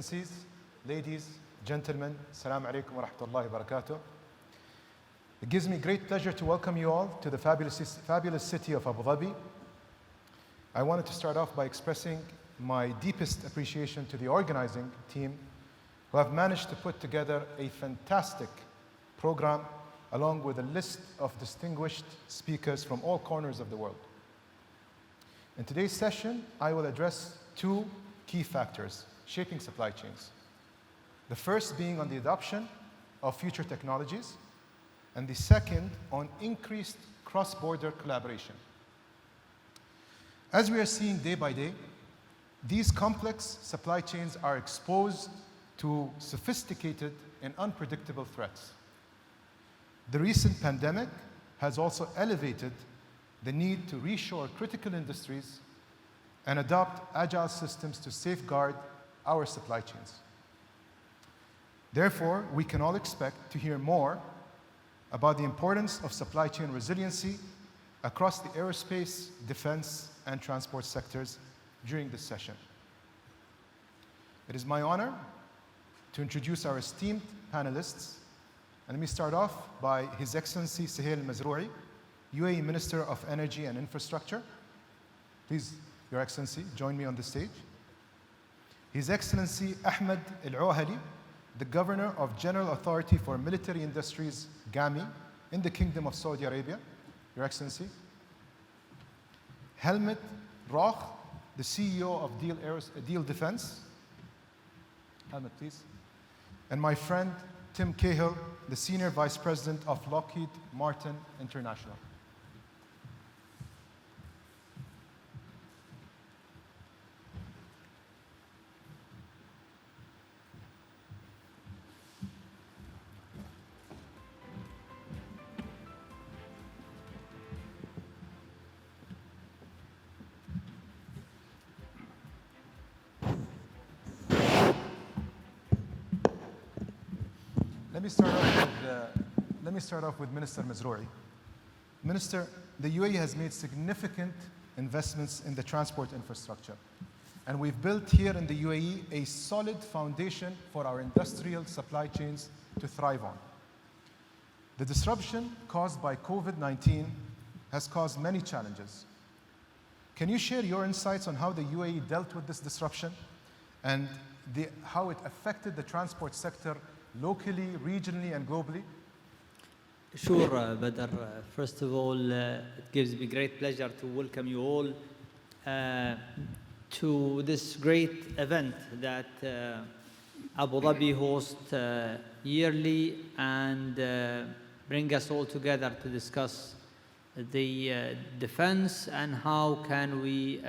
Excellencies, ladies, gentlemen, Assalamu alaikum wa rahmatullahi wa barakatuh. It gives me great pleasure to welcome you all to the fabulous city of Abu Dhabi. I wanted to start off by expressing my deepest appreciation to the organizing team who have managed to put together a fantastic program along with a list of distinguished speakers from all corners of the world. In today's session, I will address two key factors shaping supply chains. The first being on the adoption of future technologies, and the second on increased cross-border collaboration. As we are seeing day by day, these complex supply chains are exposed to sophisticated and unpredictable threats. The recent pandemic has also elevated the need to reshore critical industries and adopt agile systems to safeguard our supply chains. Therefore, we can all expect to hear more about the importance of supply chain resiliency across the aerospace, defense, and transport sectors during this session. It is my honor to introduce our esteemed panelists. And let me start off by His Excellency Suhail Mazroui, UAE Minister of Energy and Infrastructure. Please, Your Excellency, join me on the stage. His Excellency Ahmed Al-Ouhali, the Governor of General Authority for Military Industries, GAMI, in the Kingdom of Saudi Arabia, Your Excellency. Helmut Roch, the CEO of Diehl Defense. Helmut, please. And my friend Tim Cahill, the Senior Vice President of Lockheed Martin International. Let me start off with Minister Mazroui. Minister, the UAE has made significant investments in the transport infrastructure. And we've built here in the UAE a solid foundation for our industrial supply chains to thrive on. The disruption caused by COVID-19 has caused many challenges. Can you share your insights on how the UAE dealt with this disruption and how it affected the transport sector locally, regionally, and globally? Sure, Badr. First of all, it gives me great pleasure to welcome you all to this great event that Abu Dhabi hosts yearly and bring us all together to discuss the defense and how can we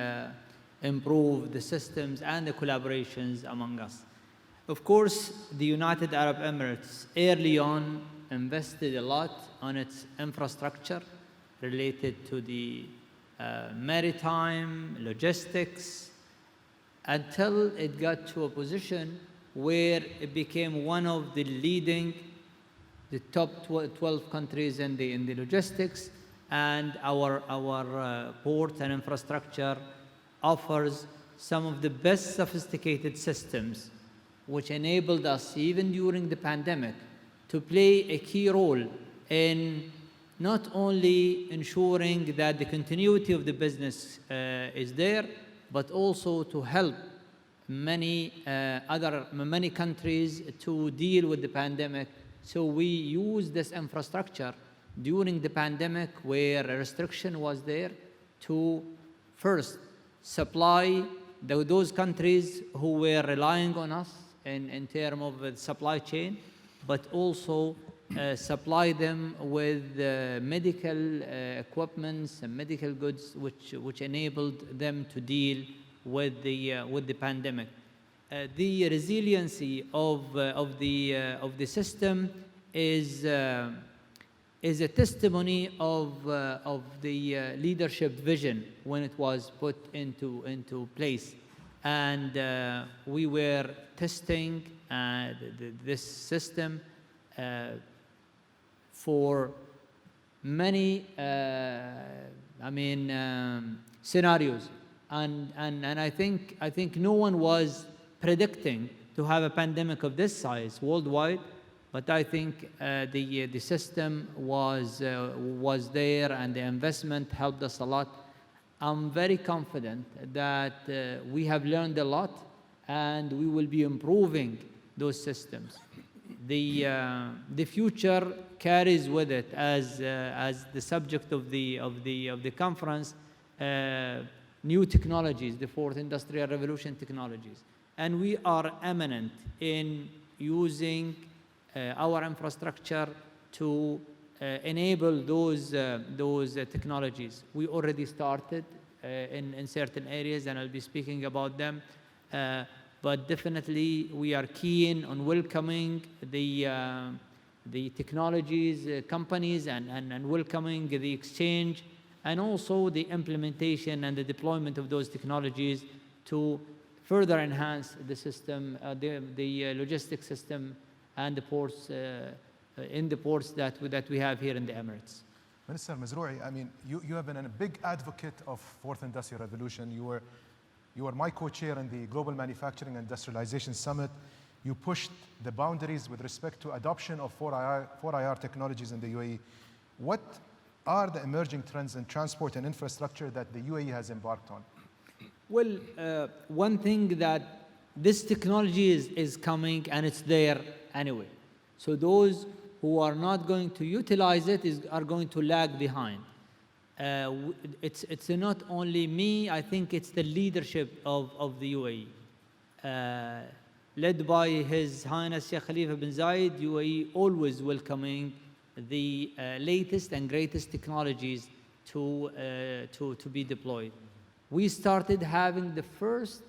improve the systems and the collaborations among us. Of course, the United Arab Emirates early on invested a lot on its infrastructure related to the maritime, logistics, until it got to a position where it became one of the leading, the top 12 countries in the logistics, and our port and infrastructure offers some of the best sophisticated systems which enabled us, even during the pandemic, to play a key role in not only ensuring that the continuity of the business is there, but also to help many countries to deal with the pandemic. So we used this infrastructure during the pandemic, where a restriction was there, to first supply those countries who were relying on us in terms of supply chain, but also supply them with medical equipments and medical goods, which enabled them to deal with the pandemic. The resiliency of the system is a testimony of the leadership vision when it was put into place. And we were testing this system for many scenarios, and I think no one was predicting to have a pandemic of this size worldwide, but I think the system was there, and the investment helped us a lot. I'm very confident that we have learned a lot, and we will be improving those systems. The future carries with it, as the subject of the conference, new technologies, the fourth industrial revolution technologies, and we are eminent in using our infrastructure to enable those technologies. We already started in certain areas, and I'll be speaking about them. But definitely, we are keen on welcoming the technologies companies, and welcoming the exchange, and also the implementation and the deployment of those technologies to further enhance the system, the logistics system, and the ports in the ports that we have here in the Emirates. Minister Mazroui, I mean, you have been a big advocate of Fourth Industrial Revolution. You were my co-chair in the Global Manufacturing and Industrialization Summit. You pushed the boundaries with respect to adoption of 4IR technologies in the UAE. What are the emerging trends in transport and infrastructure that the UAE has embarked on? Well, one thing that this technology is coming, and it's there anyway. So those who are not going to utilize it are going to lag behind. It's not only me, I think it's the leadership of the UAE. Led by His Highness Sheikh Khalifa bin Zayed, UAE always welcoming the latest and greatest technologies to be deployed. We started having the first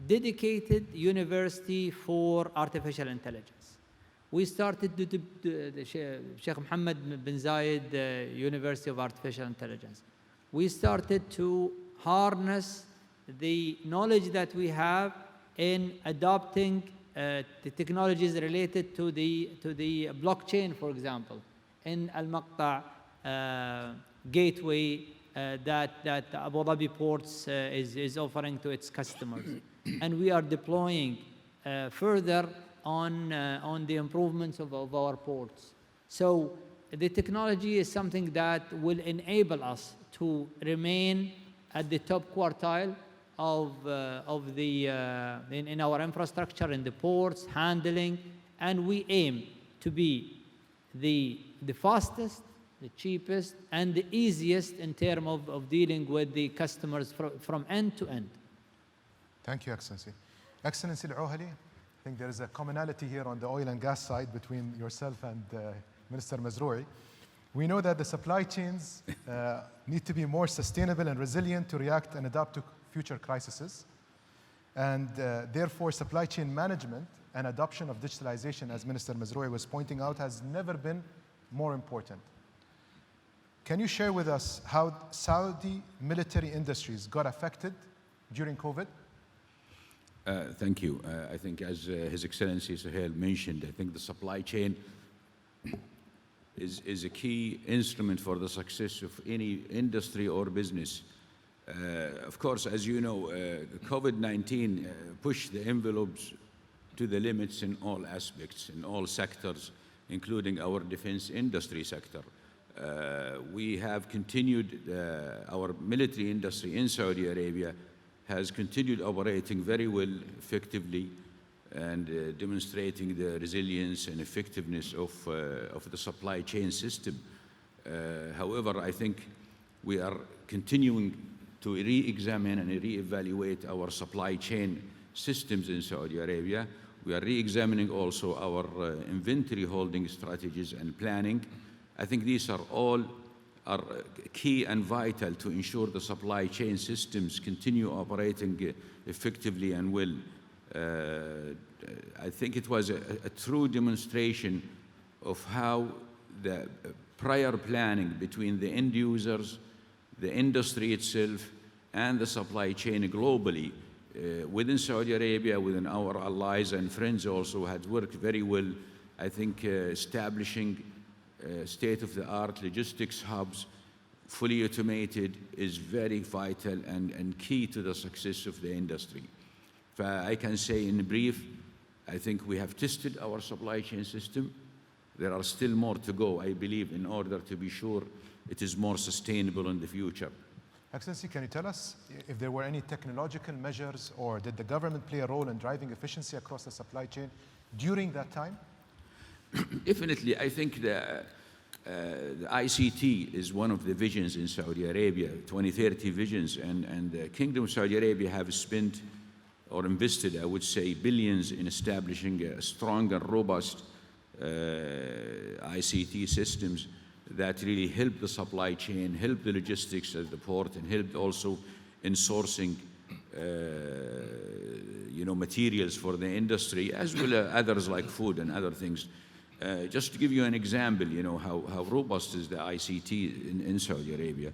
dedicated university for artificial intelligence. We started the Sheikh Mohammed bin Zayed University of Artificial Intelligence. We started to harness the knowledge that we have in adopting the technologies related to the blockchain, for example, in Al-Maqta gateway that Abu Dhabi Ports is offering to its customers. And we are deploying further on the improvements of our ports. So the technology is something that will enable us to remain at the top quartile in our infrastructure, in the ports, handling, and we aim to be the fastest, the cheapest, and the easiest in terms of dealing with the customers from end to end. Thank you, Excellency. Excellency Al-Ouhali, I think there is a commonality here on the oil and gas side between yourself and Minister Mazroui. We know that the supply chains need to be more sustainable and resilient to react and adapt to future crises. And therefore, supply chain management and adoption of digitalization, as Minister Mazroui was pointing out, has never been more important. Can you share with us how Saudi military industries got affected during COVID? Thank you. I think as His Excellency Suhail mentioned, I think the supply chain is a key instrument for the success of any industry or business. Of course, as you know, COVID-19 pushed the envelopes to the limits in all aspects, in all sectors, including our defense industry sector. We have continued, our military industry in Saudi Arabia has continued operating very well, effectively, and demonstrating the resilience and effectiveness of the supply chain system. However, I think we are continuing to re-examine and re-evaluate our supply chain systems in Saudi Arabia. We are re-examining also our inventory holding strategies and planning. I think these are all key and vital to ensure the supply chain systems continue operating effectively and well. I think it was a true demonstration of how the prior planning between the end users, the industry itself, and the supply chain globally within Saudi Arabia, within our allies and friends also, had worked very well. I think establishing state-of-the-art logistics hubs, fully automated, is very vital and key to the success of the industry. I can say in brief, I think we have tested our supply chain system. There are still more to go, I believe, in order to be sure it is more sustainable in the future. Excellency, can you tell us if there were any technological measures or did the government play a role in driving efficiency across the supply chain during that time? Definitely, I think the ICT is one of the visions in Saudi Arabia, 2030 visions, and the Kingdom of Saudi Arabia have spent or invested, I would say, billions in establishing a strong and robust ICT systems that really help the supply chain, help the logistics at the port, and help also in sourcing materials for the industry, as well as others like food and other things. Just to give you an example, how robust is the ICT in Saudi Arabia.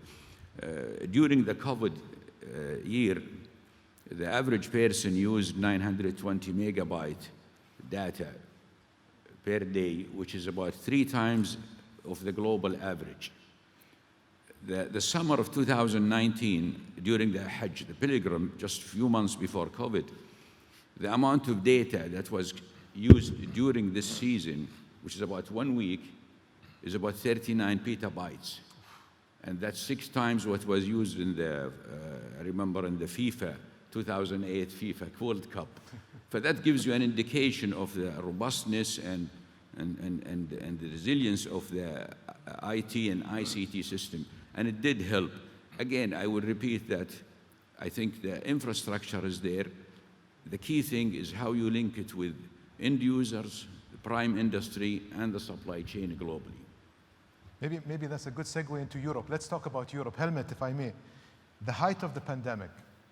During the COVID year, the average person used 920 megabyte data per day, which is about 3 times of the global average. The summer of 2019, during the Hajj, the pilgrim, just a few months before COVID, the amount of data that was used during this season, which is about 1 week, is about 39 petabytes. And that's 6 times what was used in the, I remember in the FIFA 2008 FIFA World Cup. So that gives you an indication of the robustness and the resilience of the IT and ICT system. And it did help. Again, I would repeat that I think the infrastructure is there. The key thing is how you link it with end users, the prime industry, and the supply chain globally. Maybe that's a good segue into Europe. Let's talk about Europe. Helmut, if I may. The height of the pandemic,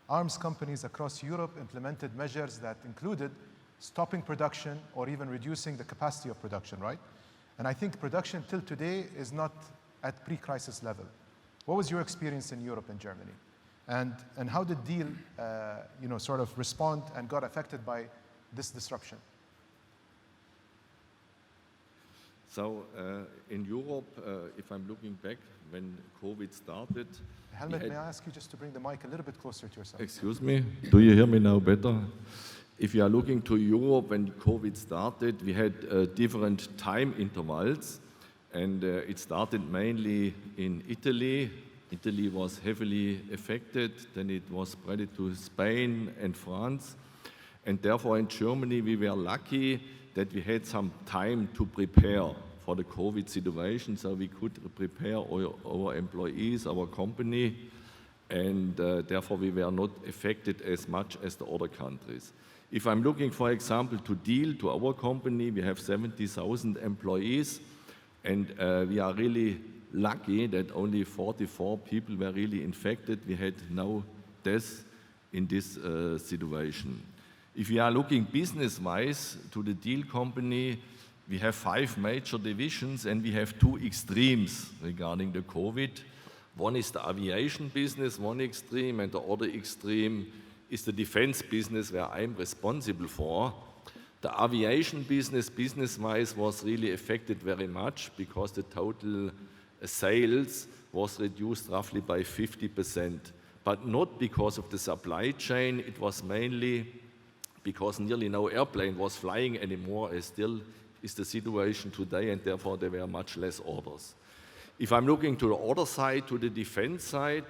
arms companies across Europe implemented measures that included stopping production or even reducing the capacity of production, right? And I think production till today is not at pre-crisis level. What was your experience in Europe and Germany? And how did Deal sort of respond and got affected by this disruption? So in Europe, if I'm looking back when COVID started... Helmut, may I ask you just to bring the mic a little bit closer to yourself? Excuse me, do you hear me now better? If you are looking to Europe when COVID started, we had different time intervals, and it started mainly in Italy. Italy was heavily affected, then it was spread to Spain and France, and therefore in Germany we were lucky that we had some time to prepare for the COVID situation, so we could prepare our employees, our company, and therefore we were not affected as much as the other countries. If I'm looking, for example, to Deal, to our company, we have 70,000 employees, and we are really lucky that only 44 people were really infected. We had no deaths in this situation. If we are looking business-wise to the Deal company, we have 5 major divisions and we have 2 extremes regarding the COVID. One is the aviation business, one extreme, and the other extreme is the defense business where I'm responsible for. The aviation business, business-wise, was really affected very much because the total sales was reduced roughly by 50%, but not because of the supply chain. It was mainly because nearly no airplane was flying anymore, as still is the situation today, and therefore there were much less orders. If I'm looking to the other side, to the defense side,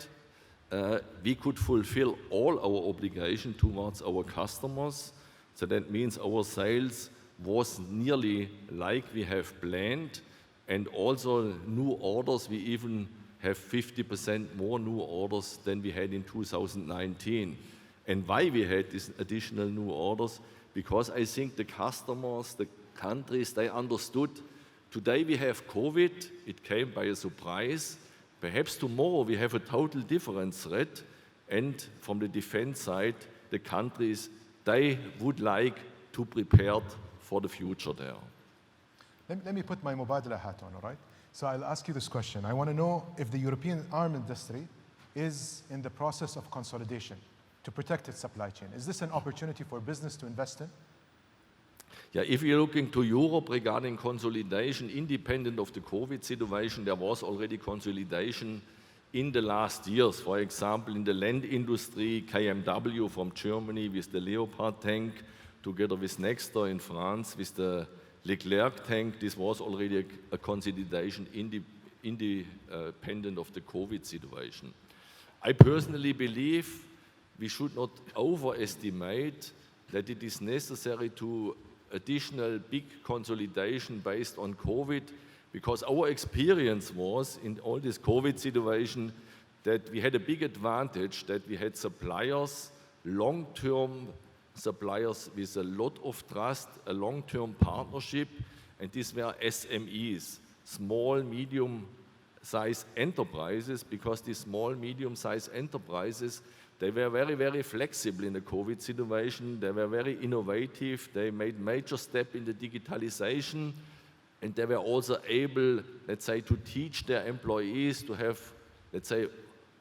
we could fulfill all our obligations towards our customers. So that means our sales was nearly like we have planned, and also new orders, we even have 50% more new orders than we had in 2019. And why we had these additional new orders? Because I think the customers, the countries, they understood today we have COVID, it came by a surprise. Perhaps tomorrow we have a total different threat, and from the defense side, the countries, they would like to prepare for the future there. Let me put my Mubadala hat on, all right? So I'll ask you this question. I want to know if the European arm industry is in the process of consolidation to protect its supply chain. Is this an opportunity for business to invest in? Yeah, if you're looking to Europe regarding consolidation, independent of the COVID situation, there was already consolidation in the last years. For example, in the land industry, KMW from Germany with the Leopard tank, together with Nexter in France with the Leclerc tank, this was already a consolidation independent of the COVID situation. I personally believe we should not overestimate that it is necessary to additional big consolidation based on COVID, because our experience was in all this COVID situation that we had a big advantage that we had suppliers, long-term suppliers with a lot of trust, a long-term partnership, and these were SMEs, small, medium-sized enterprises, because these small, medium-sized enterprises, they were very, very flexible in the COVID situation. They were very innovative. They made major step in the digitalization, and they were also able, let's say, to teach their employees to have, let's say,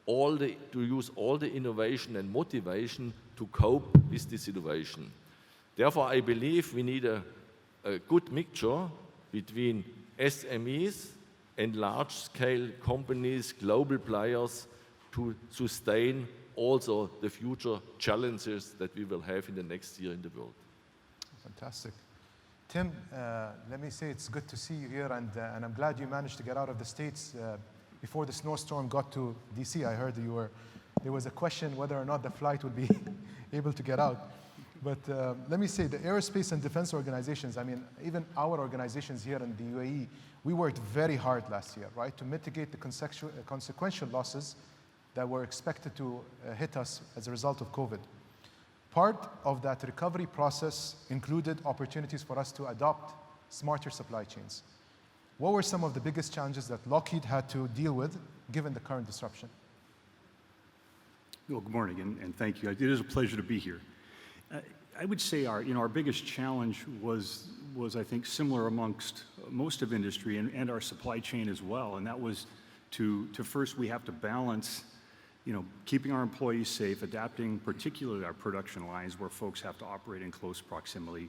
to use all the innovation and motivation to cope with the situation. Therefore, I believe we need a good mixture between SMEs and large-scale companies, global players, to sustain also the future challenges that we will have in the next year in the world. Fantastic. Tim, let me say it's good to see you here, and I'm glad you managed to get out of the States before the snowstorm got to DC. I heard there was a question whether or not the flight would be able to get out. But let me say, the aerospace and defense organizations, I mean, even our organizations here in the UAE, we worked very hard last year, right, to mitigate the consequential losses that were expected to hit us as a result of COVID. Part of that recovery process included opportunities for us to adopt smarter supply chains. What were some of the biggest challenges that Lockheed had to deal with given the current disruption? Well, good morning, and thank you. It is a pleasure to be here. I would say our biggest challenge was I think similar amongst most of industry and our supply chain as well, and that was to first we have to balance keeping our employees safe, adapting particularly our production lines where folks have to operate in close proximity,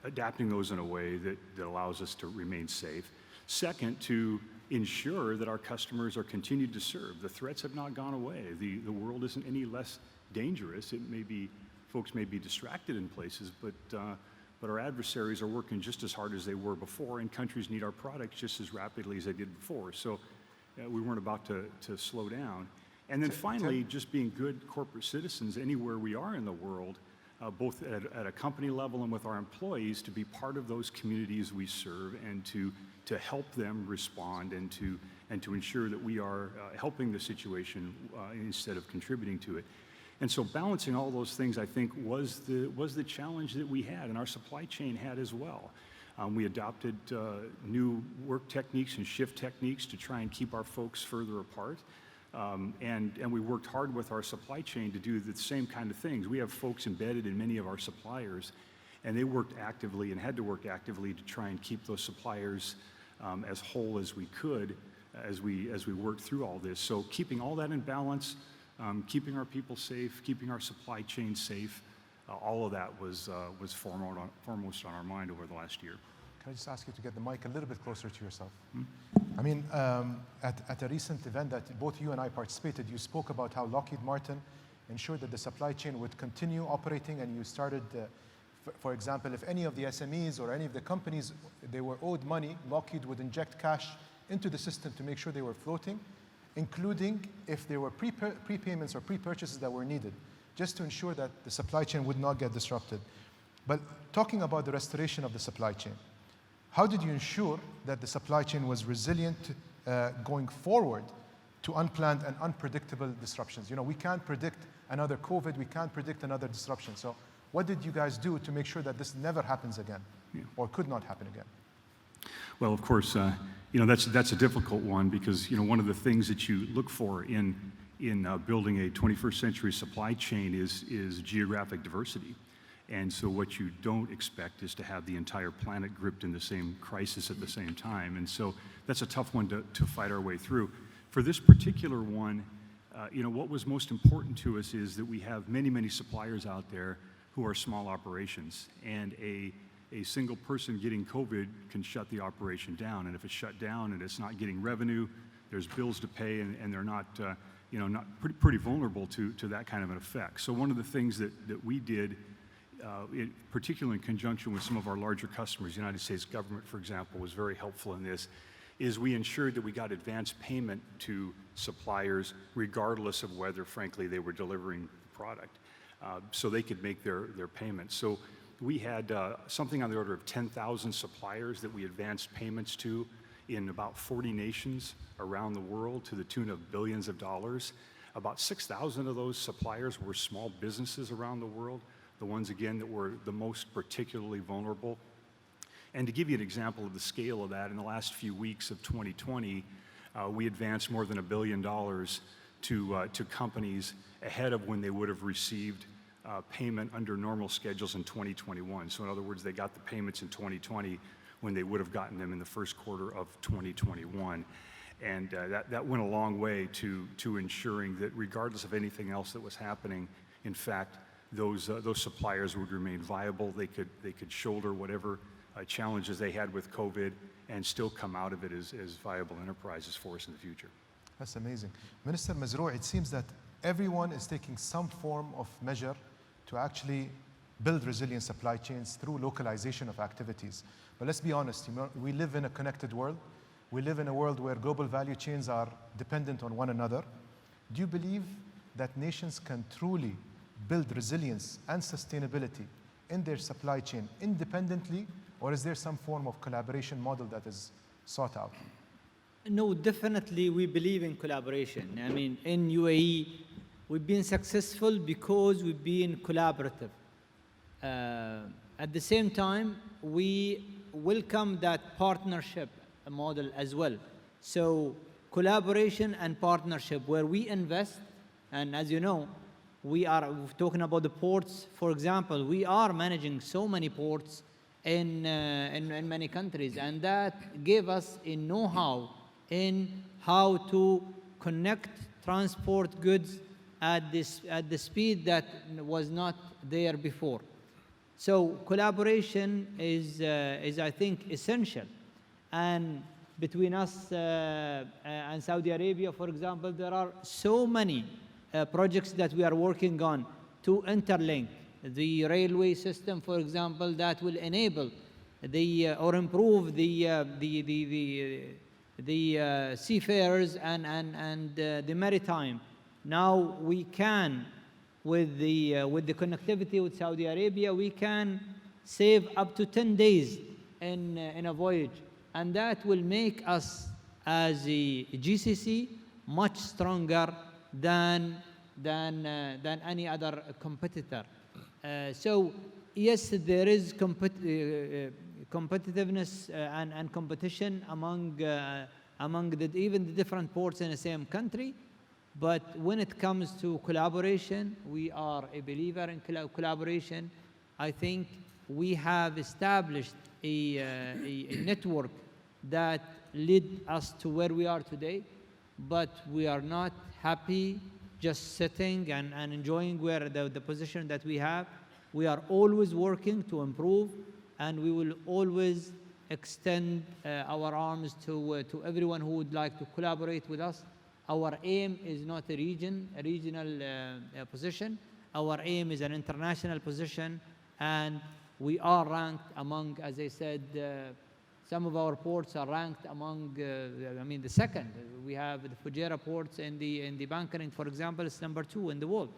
adapting those in a way that allows us to remain safe. Second, to ensure that our customers are continued to serve. The threats have not gone away. The world isn't any less dangerous. It may be, folks may be distracted in places, but our adversaries are working just as hard as they were before, and countries need our products just as rapidly as they did before. So we weren't about to slow down. And then finally, just being good corporate citizens anywhere we are in the world, both at a company level and with our employees, to be part of those communities we serve and to help them respond and to ensure that we are helping the situation instead of contributing to it. And so balancing all those things, I think, was the challenge that we had and our supply chain had as well. We adopted new work techniques and shift techniques to try and keep our folks further apart. And we worked hard with our supply chain to do the same kind of things. We have folks embedded in many of our suppliers, and they worked actively and had to work actively to try and keep those suppliers as whole as we could as we worked through all this. So keeping all that in balance, keeping our people safe, keeping our supply chain safe, all of that was foremost on our mind over the last year. Can I just ask you to get the mic a little bit closer to yourself? I mean, at a recent event that both you and I participated, you spoke about how Lockheed Martin ensured that the supply chain would continue operating, and you started, for example, if any of the SMEs or any of the companies, they were owed money, Lockheed would inject cash into the system to make sure they were floating, including if there were prepayments or pre-purchases that were needed, just to ensure that the supply chain would not get disrupted. But talking about the restoration of the supply chain, how did you ensure that the supply chain was resilient going forward to unplanned and unpredictable disruptions? You know, we can't predict another COVID, we can't predict another disruption. So what did you guys do to make sure that this never happens again, or could not happen again? Well, of course, that's a difficult one because, one of the things that you look for in building a 21st century supply chain is geographic diversity. And so what you don't expect is to have the entire planet gripped in the same crisis at the same time. And so that's a tough one to fight our way through. For this particular one, what was most important to us is that we have many, many suppliers out there who are small operations. And a single person getting COVID can shut the operation down. And if it's shut down and it's not getting revenue, there's bills to pay, and they're not, not pretty vulnerable to that kind of an effect. So one of the things that we did, particularly in conjunction with some of our larger customers, the United States government, for example, was very helpful in this, is we ensured that we got advance payment to suppliers regardless of whether, frankly, they were delivering the product, so they could make their payments. So we had something on the order of 10,000 suppliers that we advanced payments to in about 40 nations around the world to the tune of billions of dollars. About 6,000 of those suppliers were small businesses around the world, the ones, again, that were the most particularly vulnerable. And to give you an example of the scale of that, in the last few weeks of 2020, we advanced more than $1 billion to companies ahead of when they would have received payment under normal schedules in 2021. So in other words, they got the payments in 2020 when they would have gotten them in the first quarter of 2021. And that went a long way to ensuring that regardless of anything else that was happening, in fact, those suppliers would remain viable. They could shoulder whatever challenges they had with COVID and still come out of it as viable enterprises for us in the future. That's amazing. Minister Mazrou, it seems that everyone is taking some form of measure to actually build resilient supply chains through localization of activities. But let's be honest, we live in a connected world. We live in a world where global value chains are dependent on one another. Do you believe that nations can truly build resilience and sustainability in their supply chain independently, or is there some form of collaboration model that is sought out? No, definitely we believe in collaboration. I mean, in UAE, we've been successful because we've been collaborative. At the same time, we welcome that partnership model as well. So collaboration and partnership where we invest, and as you know, we are talking about the ports, for example, we are managing so many ports in many countries, and that gave us a know-how in how to connect, transport goods at the speed that was not there before. So collaboration is I think, essential. And between us and Saudi Arabia, for example, there are so many projects that we are working on to interlink the railway system, for example, that will enable or improve the seafarers and the maritime. Now we can, with the connectivity with Saudi Arabia, we can save up to 10 days in a voyage, and that will make us as a GCC much stronger than any other competitor. So yes, there is competitiveness and competition among even the different ports in the same country. But when it comes to collaboration, we are a believer in collaboration. I think we have established a network that led us to where we are today, but we are not happy just sitting and enjoying the position that we have. We are always working to improve, and we will always extend our arms to everyone who would like to collaborate with us. Our aim is not a regional position. Our aim is an international position, and we are ranked among, as I said, some of our ports are ranked among, the second. We have the Fujairah ports in the bunkering, for example, it's number 2 in the world.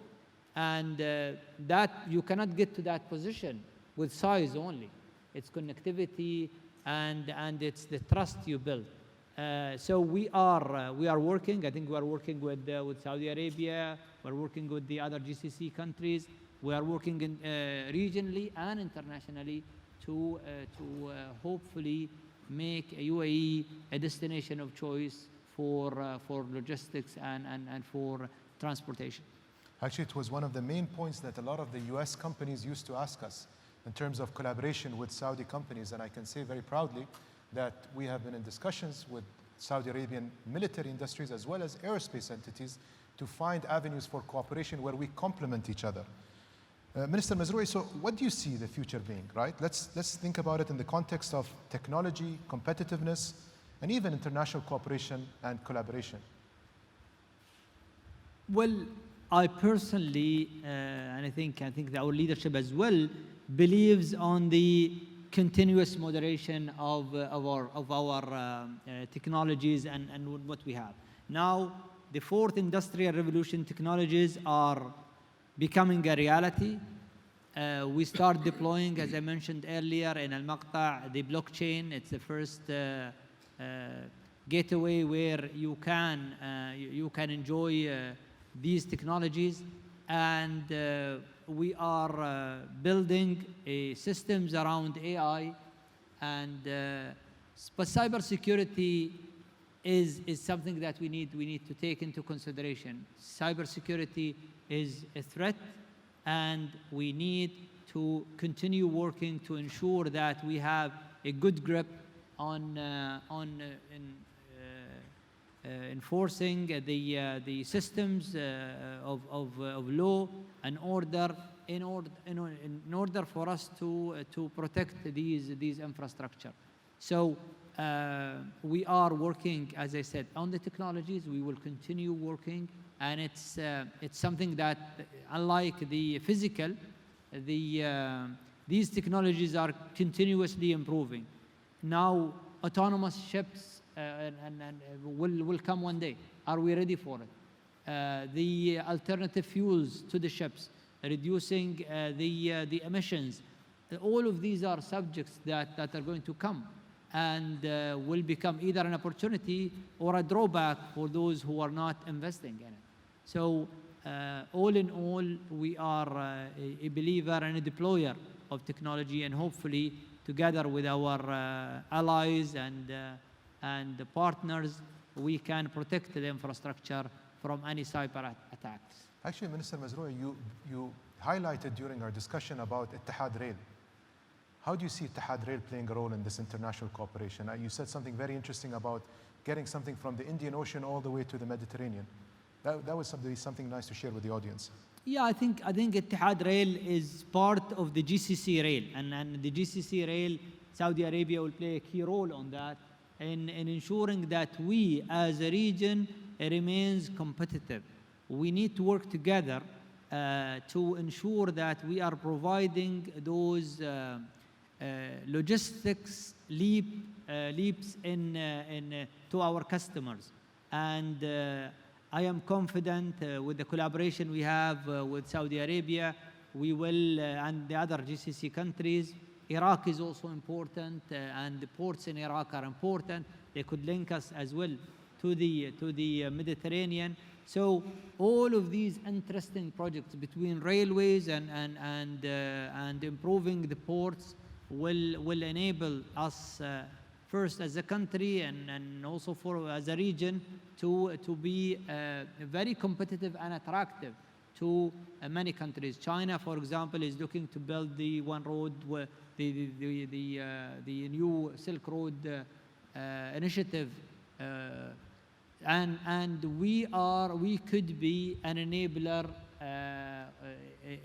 And that you cannot get to that position with size only. It's connectivity and it's the trust you build. So we are working. I think we are working with Saudi Arabia. We're working with the other GCC countries. We are working regionally and internationally to hopefully make UAE a destination of choice for logistics and for transportation. Actually, it was one of the main points that a lot of the US companies used to ask us in terms of collaboration with Saudi companies, and I can say very proudly that we have been in discussions with Saudi Arabian military industries as well as aerospace entities to find avenues for cooperation where we complement each other. Minister Mazrou, so what do you see the future being, right? Let's think about it in the context of technology, competitiveness, and even international cooperation and collaboration? Well, I personally, and I think that our leadership as well, believes on the continuous moderation of our technologies and what we have. Now, the fourth industrial revolution technologies are becoming a reality. We start deploying, as I mentioned earlier, in Al-Maqta', the blockchain. It's the first gateway where you can enjoy these technologies, and we are building systems around AI, and but cybersecurity is something that we need to take into consideration. Cybersecurity is a threat, and we need to continue working to ensure that we have a good grip on enforcing the systems of law and order in order for us to protect these infrastructure. So we are working, as I said, on the technologies. We will continue working, and it's something that, unlike the physical, these technologies are continuously improving. Now, autonomous ships will come one day. Are we ready for it? The alternative fuels to the ships, reducing the emissions. All of these are subjects that are going to come and will become either an opportunity or a drawback for those who are not investing in it. So all in all, we are a believer and a deployer of technology, and hopefully together with our allies and the partners, we can protect the infrastructure from any cyber attacks. Actually, Minister Mazrou, you highlighted during our discussion about Ittihad Rail. How do you see Ittihad Rail playing a role in this international cooperation? You said something very interesting about getting something from the Indian Ocean all the way to the Mediterranean. That was something nice to share with the audience. Yeah, I think Ittihad Rail is part of the GCC Rail, and the GCC Rail, Saudi Arabia will play a key role on that in ensuring that we as a region remains competitive. We need to work together to ensure that we are providing those logistics leaps to our customers. And I am confident with the collaboration we have with Saudi Arabia, we will, and the other GCC countries. Iraq is also important, and the ports in Iraq are important. They could link us as well to the Mediterranean. So all of these interesting projects between railways and improving the ports will enable us first as a country and also as a region to be very competitive and attractive to many countries. China, for example, is looking to build the One Road, the new Silk Road initiative, and we could be an enabler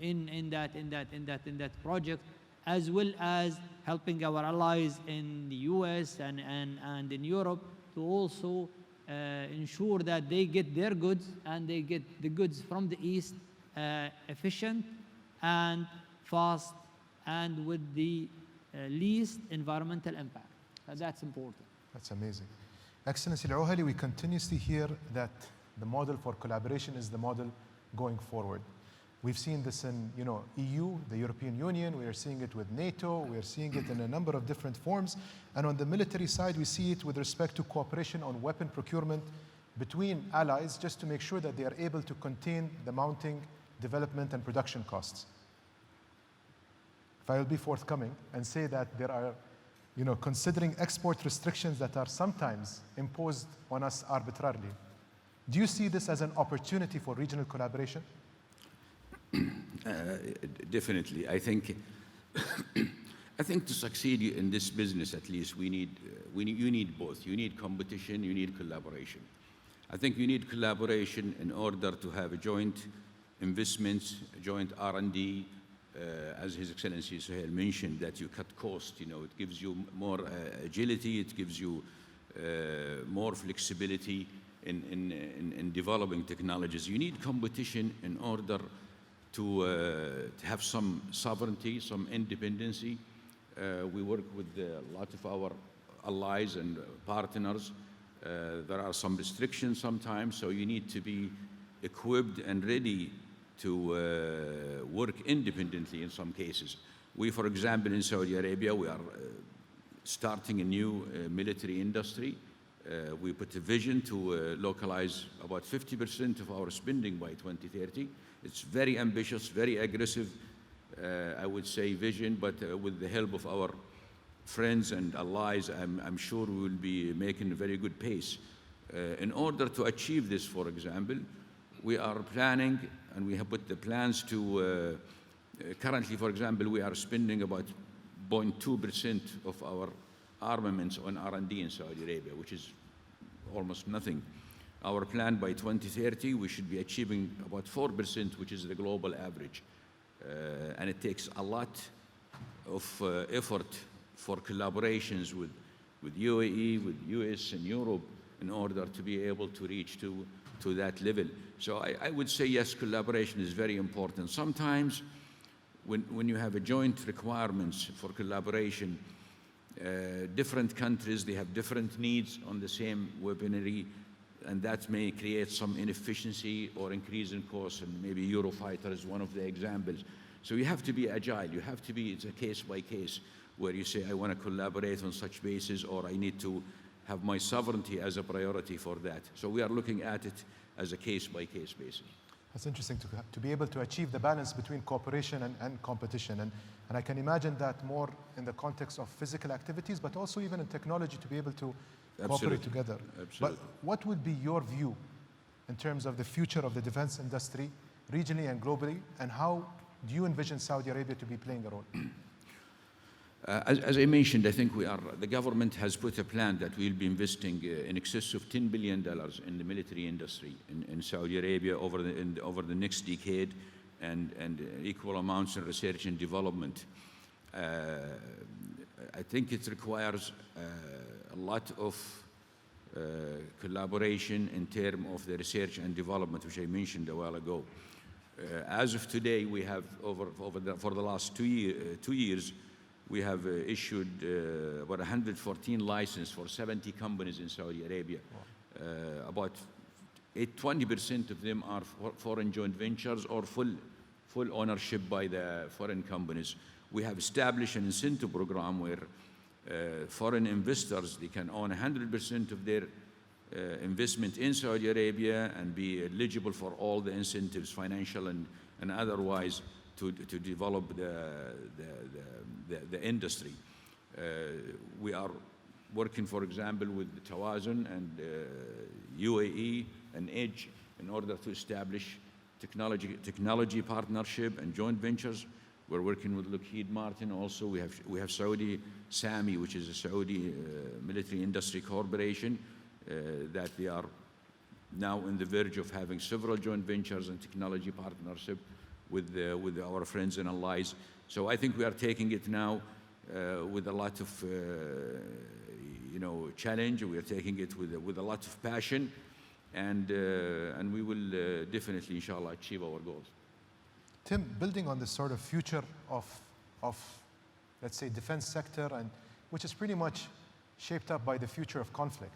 in that project, as well as helping our allies in the US and in Europe to also ensure that they get their goods and they get the goods from the East efficient and fast and with the least environmental impact. That's important. That's amazing. Excellency Al-Ouhali, we continuously hear that the model for collaboration is the model going forward. We've seen this in EU, the European Union, we are seeing it with NATO, we are seeing it in a number of different forms. And on the military side, we see it with respect to cooperation on weapon procurement between allies, just to make sure that they are able to contain the mounting, development, and production costs. If I will be forthcoming and say that there are, considering export restrictions that are sometimes imposed on us arbitrarily, do you see this as an opportunity for regional collaboration? Definitely. I think to succeed in this business, at least, you need both. You need competition, you need collaboration. I think you need collaboration in order to have a joint investments, joint R&D, as His Excellency Suhail mentioned, that you cut cost. It gives you more agility, it gives you more flexibility in developing technologies. You need competition in order to have some sovereignty, some independency. We work with a lot of our allies and partners. There are some restrictions sometimes, so you need to be equipped and ready to work independently in some cases. We, for example, in Saudi Arabia, we are starting a new military industry. We put a vision to localize about 50% of our spending by 2030. It's very ambitious, very aggressive, I would say, vision, but with the help of our friends and allies, I'm sure we will be making a very good pace. In order to achieve this, for example, we are planning, and we have put the plans to, currently, for example, we are spending about 0.2% of our armaments on R&D in Saudi Arabia, which is almost nothing. Our plan by 2030, we should be achieving about 4%, which is the global average. And it takes a lot of effort for collaborations with UAE, with US and Europe in order to be able to reach to that level. So I would say, yes, collaboration is very important. Sometimes when you have a joint requirements for collaboration, different countries, they have different needs on the same weaponry, and that may create some inefficiency or increase in costs, and maybe Eurofighter is one of the examples. So you have to be agile. You have to be, it's a case by case, where you say, I want to collaborate on such basis, or I need to have my sovereignty as a priority for that. So we are looking at it as a case by case basis. That's interesting to be able to achieve the balance between cooperation and competition. And I can imagine that more in the context of physical activities, but also even in technology to be able to cooperate together. Absolutely. But what would be your view in terms of the future of the defense industry regionally and globally, and how do you envision Saudi Arabia to be playing a role? As I mentioned, I think the government has put a plan that we'll be investing in excess of $10 billion in the military industry in Saudi Arabia over the next decade, and equal amounts in research and development. I think it requires a lot of collaboration in terms of the research and development, which I mentioned a while ago. As of today, we have for the last 2 years, we have issued about 114 licenses for 70 companies in Saudi Arabia. About 20% of them are foreign joint ventures or full ownership by the foreign companies. We have established an incentive program where foreign investors, they can own 100% of their investment in Saudi Arabia and be eligible for all the incentives, financial and otherwise, to develop the industry. We are working, for example, with Tawazun and UAE and EDGE in order to establish technology partnership and joint ventures. We're working with Lockheed Martin also. We have Saudi SAMI, which is a Saudi military industry corporation, that they are now on the verge of having several joint ventures and technology partnership with our friends and allies. So I think we are taking it now with a lot of challenge. We are taking it with a lot of passion, and we will definitely, inshallah, achieve our goals. Tim, building on this sort of future of let's say, defense sector, and which is pretty much shaped up by the future of conflict.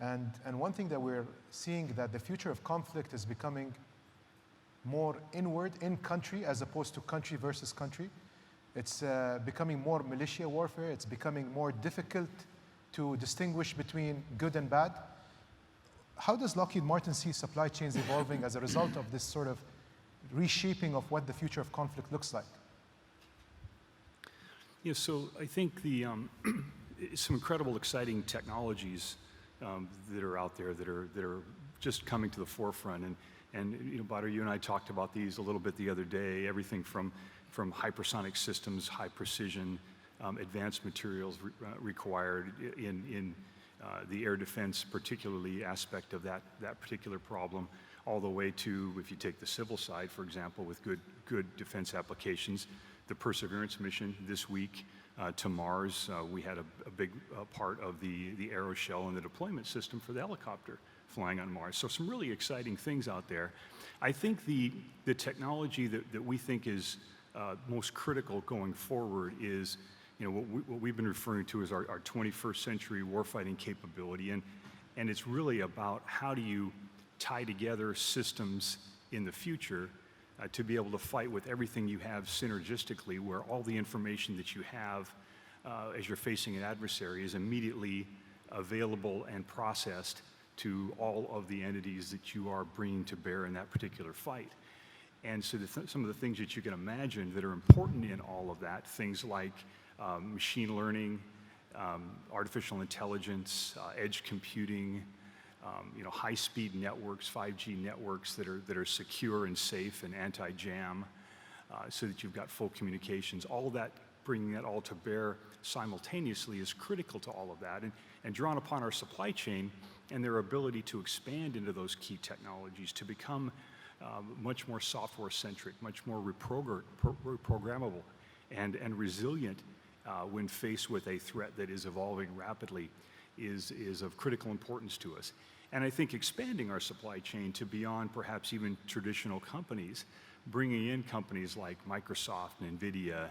And one thing that we're seeing, that the future of conflict is becoming more inward, in country, as opposed to country versus country. It's becoming more militia warfare. It's becoming more difficult to distinguish between good and bad. How does Lockheed Martin see supply chains evolving as a result of this sort of reshaping of what the future of conflict looks like? Yeah, so I think some incredible, exciting technologies that are out there that are just coming to the forefront. And Badr, you and I talked about these a little bit the other day. Everything from hypersonic systems, high precision, advanced materials required in the air defense, particularly aspect of that particular problem, all the way to, if you take the civil side, for example, with good defense applications. The Perseverance mission this week to Mars. We had a big part of the aeroshell and the deployment system for the helicopter flying on Mars. So some really exciting things out there. I think the technology that we think is most critical going forward is, what we've been referring to as our 21st century warfighting capability. And it's really about how do you tie together systems in the future to be able to fight with everything you have synergistically, where all the information that you have as you're facing an adversary is immediately available and processed to all of the entities that you are bringing to bear in that particular fight. And so some of the things that you can imagine that are important in all of that, things like machine learning, artificial intelligence, edge computing, high-speed networks, 5G networks that are secure and safe and anti-jam, so that you've got full communications. All of that, bringing that all to bear simultaneously is critical to all of that. And drawn upon our supply chain and their ability to expand into those key technologies to become much more software-centric, much more reprogrammable and resilient when faced with a threat that is evolving rapidly is of critical importance to us. And I think expanding our supply chain to beyond perhaps even traditional companies, bringing in companies like Microsoft and NVIDIA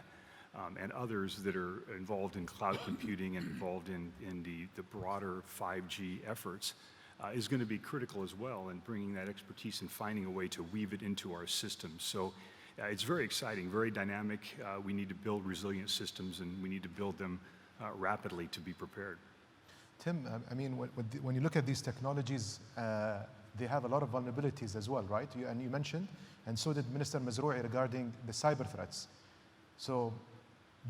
and others that are involved in cloud computing and involved in the broader 5G efforts is going to be critical as well, and bringing that expertise and finding a way to weave it into our systems. So it's very exciting, very dynamic. We need to build resilient systems, and we need to build them rapidly to be prepared. Tim, I mean, when you look at these technologies, they have a lot of vulnerabilities as well, right? And you mentioned, and so did Minister Mazroui, regarding the cyber threats. So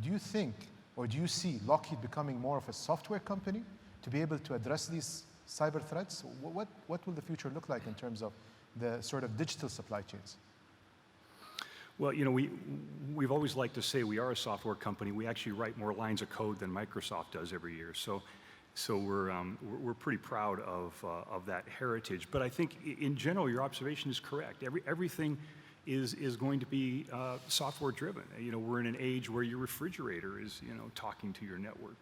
do you think, or do you see Lockheed becoming more of a software company to be able to address these cyber threats? What will the future look like in terms of the sort of digital supply chains? Well, we've always liked to say we are a software company. We actually write more lines of code than Microsoft does every year. So we're pretty proud of that heritage. But I think in general, your observation is correct. Everything is going to be software driven. We're in an age where your refrigerator is talking to your network.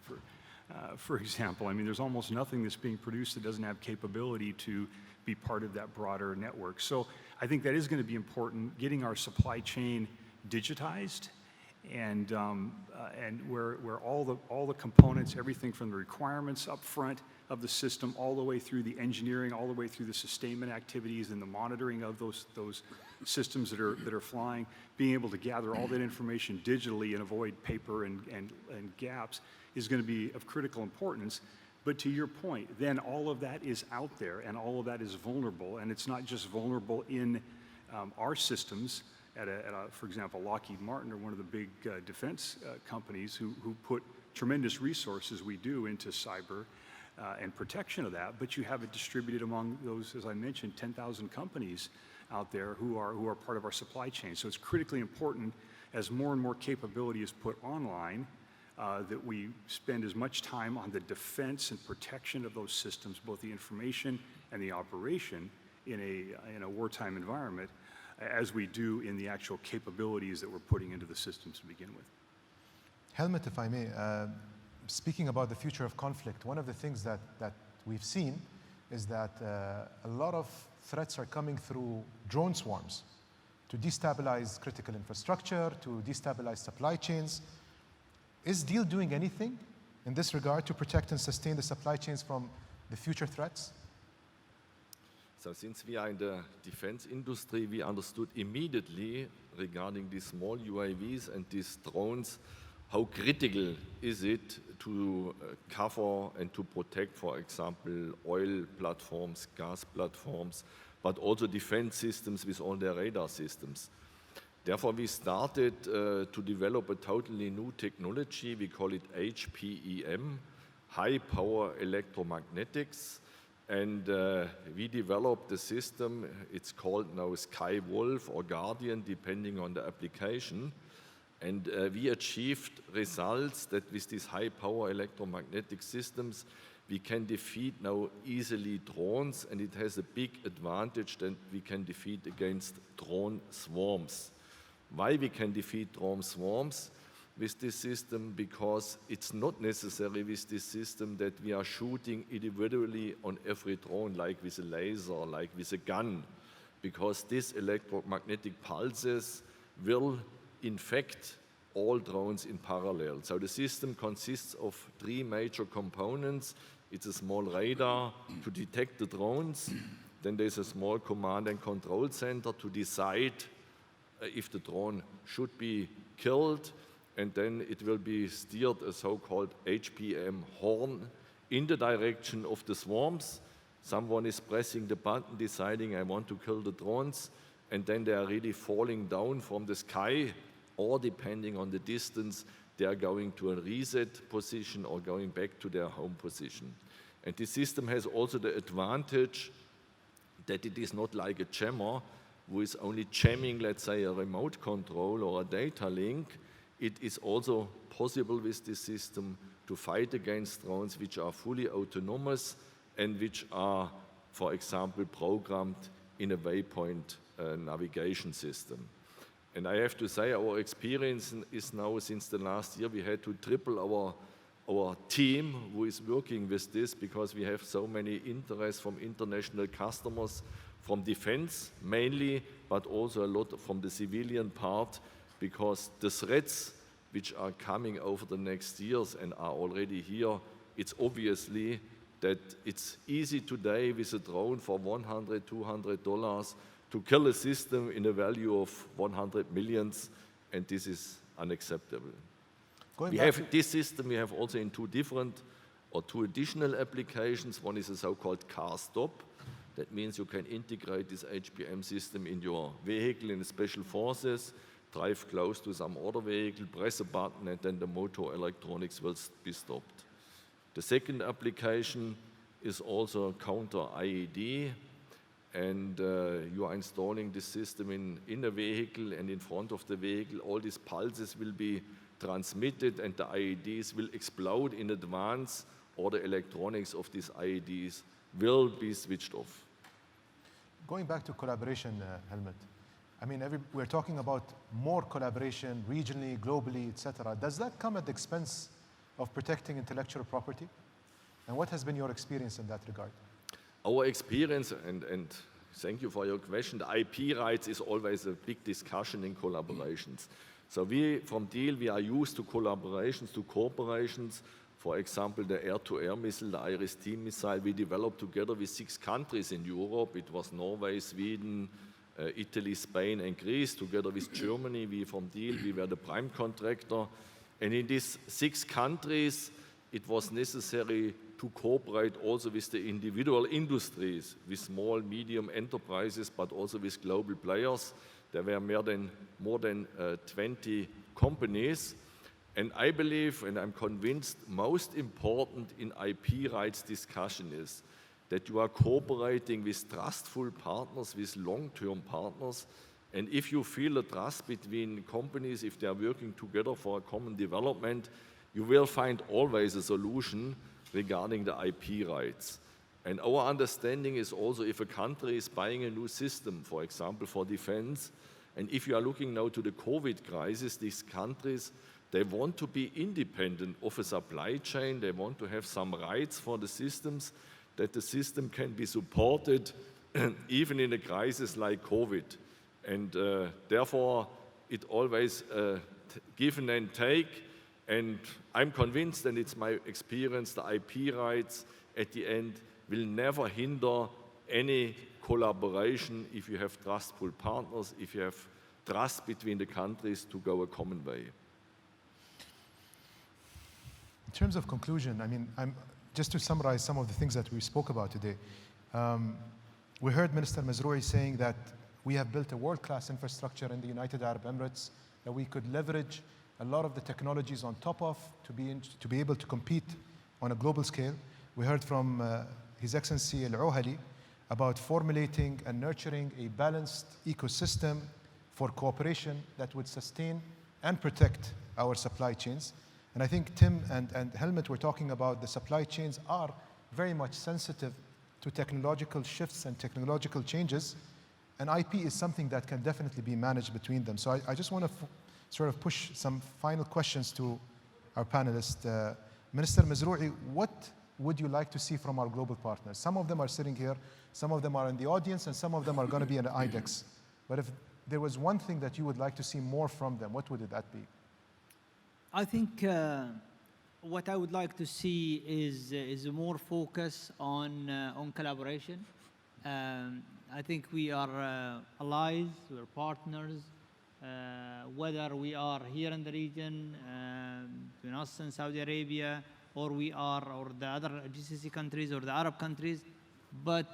For example, I mean, there's almost nothing that's being produced that doesn't have capability to be part of that broader network. So I think that is going to be important, getting our supply chain digitized, and where all the components, everything from the requirements up front of the system, all the way through the engineering, all the way through the sustainment activities and the monitoring of those systems that are flying, being able to gather all that information digitally and avoid paper and gaps is going to be of critical importance. But to your point, then all of that is out there, and all of that is vulnerable, and it's not just vulnerable in our systems at for example, Lockheed Martin, or one of the big defense companies who put tremendous resources, we do, into cyber and protection of that, but you have it distributed among those, as I mentioned, 10,000 companies out there who are part of our supply chain. So it's critically important, as more and more capability is put online, that we spend as much time on the defense and protection of those systems, both the information and the operation in a wartime environment, as we do in the actual capabilities that we're putting into the systems to begin with. Helmut, if I may, speaking about the future of conflict, one of the things that we've seen is that a lot of threats are coming through drone swarms to destabilize critical infrastructure, to destabilize supply chains. Is Diehl doing anything in this regard to protect and sustain the supply chains from the future threats? So since we are in the defense industry, we understood immediately regarding these small UAVs and these drones, how critical is it to cover and to protect, for example, oil platforms, gas platforms, but also defense systems with all their radar systems. Therefore, we started to develop a totally new technology. We call it HPEM, High Power Electromagnetics. And we developed the system. It's called now Skywolf or Guardian, depending on the application. And we achieved results that with these high power electromagnetic systems, we can defeat now easily drones, and it has a big advantage that we can defeat against drone swarms. Why we can defeat drone swarms? with this system, because it's not necessary with this system that we are shooting individually on every drone, like with a laser, like with a gun, because these electromagnetic pulses will infect all drones in parallel. So the system consists of 3 major components. It's a small radar to detect the drones. Then there's a small command and control center to decide if the drone should be killed. And then it will be steered a so-called HPM horn in the direction of the swarms. Someone is pressing the button, deciding I want to kill the drones, and then they are really falling down from the sky, or depending on the distance, they are going to a reset position or going back to their home position. And this system has also the advantage that it is not like a jammer who is only jamming, let's say, a remote control or a data link. It is also possible with this system to fight against drones which are fully autonomous and which are, for example, programmed in a waypoint navigation system. And I have to say, our experience is now, since the last year, we had to triple our team who is working with this, because we have so many interests from international customers, from defense mainly, but also a lot from the civilian part, because the threats which are coming over the next years and are already here, it's obviously that it's easy today with a drone for $100, $200 to kill a system in a value of 100 millions, and this is unacceptable. We have this system, we have also in 2 additional applications. One is a so-called car stop. That means you can integrate this HPM system in your vehicle in special forces, drive close to some other vehicle, press a button, and then the motor electronics will be stopped. The second application is also counter IED, and you are installing this system in a vehicle, and in front of the vehicle all these pulses will be transmitted, and the IEDs will explode in advance, or the electronics of these IEDs will be switched off. Going back to collaboration, Helmut, I mean, we're talking about more collaboration regionally, globally, etc. Does that come at the expense of protecting intellectual property? And what has been your experience in that regard? Our experience, and thank you for your question, the IP rights is always a big discussion in collaborations. So we, from Diehl, we are used to collaborations, to cooperations. For example, the air-to-air missile, the IRIS-T missile, we developed together with 6 countries in Europe. It was Norway, Sweden, Italy, Spain, and Greece. Together with Germany, we from Diehl, we were the prime contractor. And in these 6 countries, it was necessary to cooperate also with the individual industries, with small, medium enterprises, but also with global players. There were more than 20 companies. And I believe, and I'm convinced, most important in IP rights discussion is that you are cooperating with trustful partners, with long-term partners. And if you feel a trust between companies, if they are working together for a common development, you will find always a solution regarding the IP rights. And our understanding is also, if a country is buying a new system, for example, for defense, and if you are looking now to the COVID crisis, these countries, they want to be independent of a supply chain. They want to have some rights for the systems, that the system can be supported even in a crisis like COVID. And therefore, it always given and take. And I'm convinced, and it's my experience, the IP rights at the end will never hinder any collaboration if you have trustful partners, if you have trust between the countries to go a common way. In terms of conclusion, I mean, just to summarize some of the things that we spoke about today, we heard Minister Mazroui saying that we have built a world-class infrastructure in the United Arab Emirates that we could leverage a lot of the technologies on top of to be able to compete on a global scale. We heard from His Excellency Al-Ouhali about formulating and nurturing a balanced ecosystem for cooperation that would sustain and protect our supply chains. And I think Tim and Helmut were talking about the supply chains are very much sensitive to technological shifts and technological changes, and IP is something that can definitely be managed between them. So I just want to sort of push some final questions to our panelists. Minister Mazrou'i, what would you like to see from our global partners? Some of them are sitting here, some of them are in the audience, and some of them are going to be in the IDEX. But if there was one thing that you would like to see more from them, what would that be? I think what I would like to see is more focus on collaboration. I think we are allies, we're partners, whether we are here in the region, between us and Saudi Arabia, or the other GCC countries or the Arab countries. But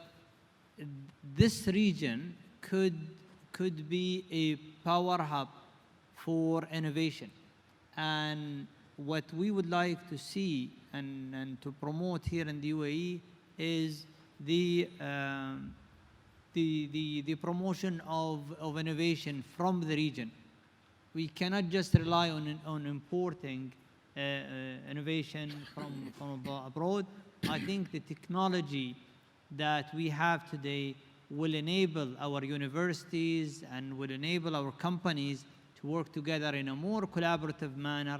this region could be a power hub for innovation. And what we would like to see and to promote here in the UAE is the promotion of innovation from the region. We cannot just rely on importing innovation from abroad. I think the technology that we have today will enable our universities and will enable our companies to work together in a more collaborative manner.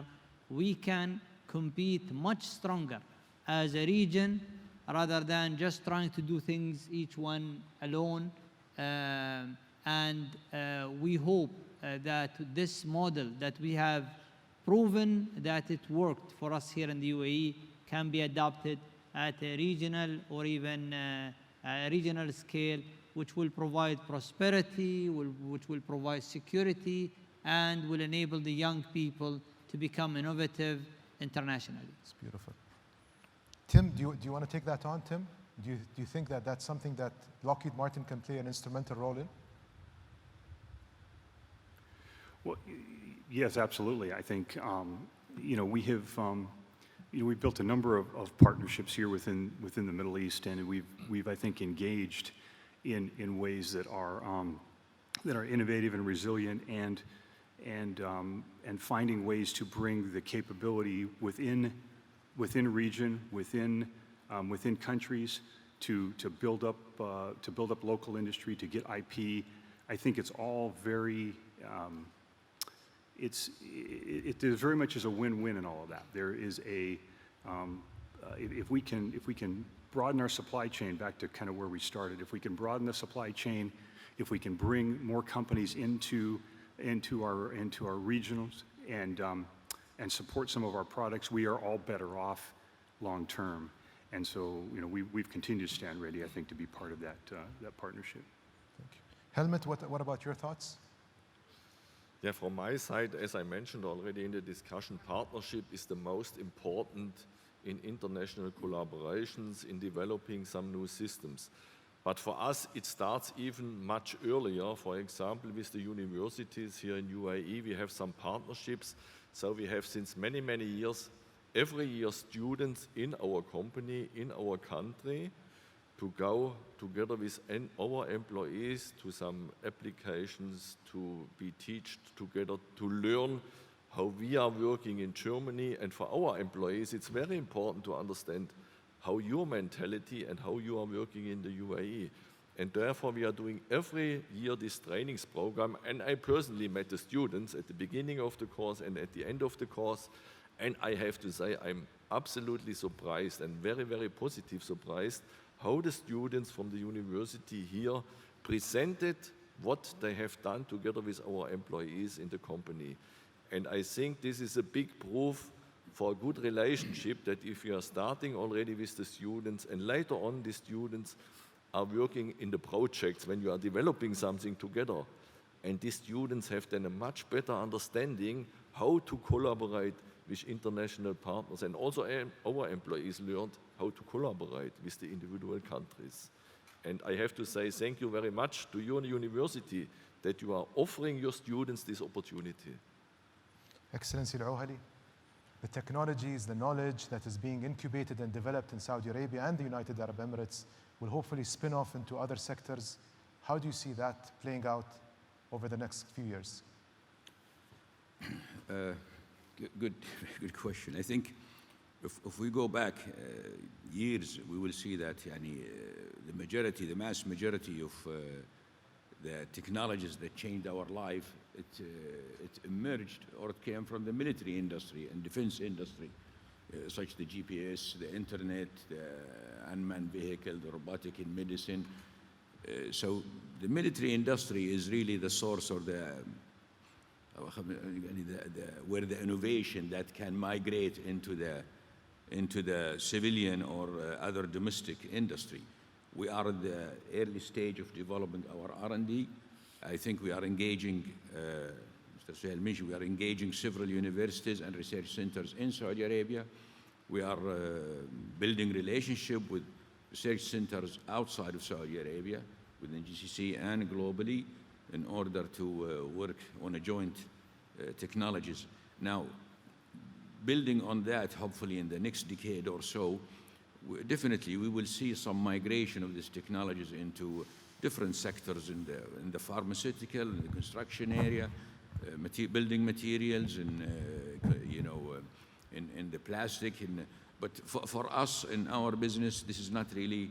We can compete much stronger as a region rather than just trying to do things each one alone. We hope that this model that we have proven that it worked for us here in the UAE can be adopted at a regional or even a regional scale, which will provide prosperity, which will provide security, and will enable the young people to become innovative internationally. It's beautiful. Tim, do you want to take that on, Tim? Do you think that that's something that Lockheed Martin can play an instrumental role in? Well, yes, absolutely. I think, we have, we've built a number of partnerships here within the Middle East, and we've I think, engaged in ways that are innovative and resilient, and finding ways to bring the capability within region, within countries to build up local industry, to get IP. I think it's all very. It is very much as a win-win in all of that. There is if we can broaden our supply chain back to kind of where we started, if we can broaden the supply chain, if we can bring more companies into our regionals and support some of our products, we are all better off long term. And so, we've continued to stand ready, I think, to be part of that partnership. Thank you. Helmut, what about your thoughts? Yeah, from my side, as I mentioned already in the discussion, partnership is the most important in international collaborations, in developing some new systems. But for us, it starts even much earlier. For example, with the universities here in UAE, we have some partnerships. So we have since many, many years, every year students in our company, in our country, to go together with our employees to some applications, to be taught together, to learn how we are working in Germany. And for our employees, it's very important to understand how your mentality and how you are working in the UAE. And therefore, we are doing every year this trainings program. And I personally met the students at the beginning of the course and at the end of the course. And I have to say, I'm absolutely surprised and very, very positive surprised how the students from the university here presented what they have done together with our employees in the company. And I think this is a big proof for a good relationship, that if you are starting already with the students and later on the students are working in the projects when you are developing something together, and these students have then a much better understanding how to collaborate with international partners, and also our employees learned how to collaborate with the individual countries. And I have to say thank you very much to your university that you are offering your students this opportunity. Excellency Al-Ouhali, the technologies, the knowledge that is being incubated and developed in Saudi Arabia and the United Arab Emirates will hopefully spin off into other sectors. How do you see that playing out over the next few years? Good question. I think if we go back years, we will see that the mass majority of the technologies that changed our life it emerged or it came from the military industry and defense industry, such the GPS, the internet, the unmanned vehicle, the robotic in medicine. So the military industry is really the source or where the innovation that can migrate into the civilian or other domestic industry. We are at the early stage of developing our R&D. I think we are engaging, Mr. Suhail mentioned, we are engaging several universities and research centers in Saudi Arabia. We are building relationship with research centers outside of Saudi Arabia, within GCC and globally, in order to work on a joint technologies. Now, building on that, hopefully in the next decade or so, definitely we will see some migration of these technologies into different sectors in the pharmaceutical, in the construction area, building materials, and in the plastic. But for us in our business, this is not really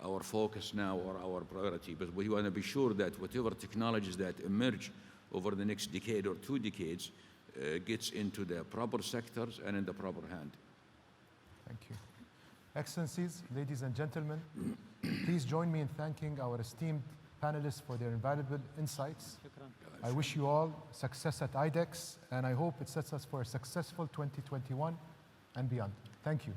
our focus now or our priority. But we want to be sure that whatever technologies that emerge over the next decade or 2 decades gets into the proper sectors and in the proper hand. Thank you. Excellencies, ladies and gentlemen, please join me in thanking our esteemed panelists for their invaluable insights. I wish you all success at IDEX, and I hope it sets us for a successful 2021 and beyond. Thank you.